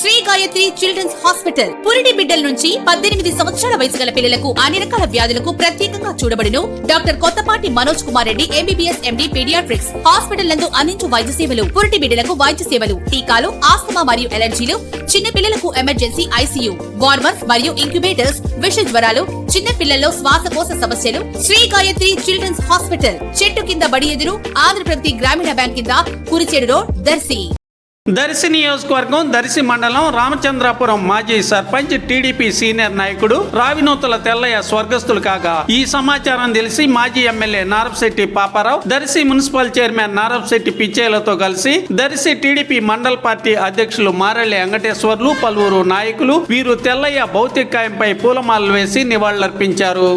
Shri Gayatri children's hospital పురిటి బిడ్డల నుంచి 18 సంవత్సరాల వయసు గల పిల్లలకు అన్ని రకాల వ్యాధులకు ప్రత్యేకంగా చూడబడును. Doctor Kothapati Manoj Kumar Reddy MBBS MD paediatrics hospital నందు అందించు వైద్య సేవలు, పురిటి బిడ్డలకు వైద్య సేవలు, టీకాలు, ఆస్తమా మరియు ఎలర్జీలు, చిన్న పిల్లలకు ఎమర్జెన్సీ ఐసీయూ, వార్మర్స్ మరియు ఇంక్యుబేటర్స్, విష జ్వరాలు, చిన్న పిల్లల్లో శ్వాసకోశ సమస్యలు. శ్రీ గాయత్రి చిల్డ్రన్స్ హాస్పిటల్ చెట్టు కింద బడి ఎదురు ఆంధ్రప్రగతి గ్రామీణ బ్యాంక్ కింద కురిచేడు రోడ్, దర్శి. దర్శి నియోజకవర్గం దర్శి మండలం రామచంద్రాపురం మాజీ సర్పంచ్ టీడీపీ సీనియర్ నాయకుడు రావినూతల తెల్లయ్య స్వర్గస్థులు కాగా ఈ సమాచారం తెలిసి మాజీ MLA Narapasetti Paparao, Darsi municipal chairman Narapasetti పిచ్చేలతో కలిసి దర్శి టీడీపీ మండల పార్టీ అధ్యక్షులు మారెల్లి వెంకటేశ్వర్లు, పలువురు నాయకులు వీరు తెల్లయ్య భౌతిక కాయంపై పూలమాలలు వేసి నివాళులర్పించారు.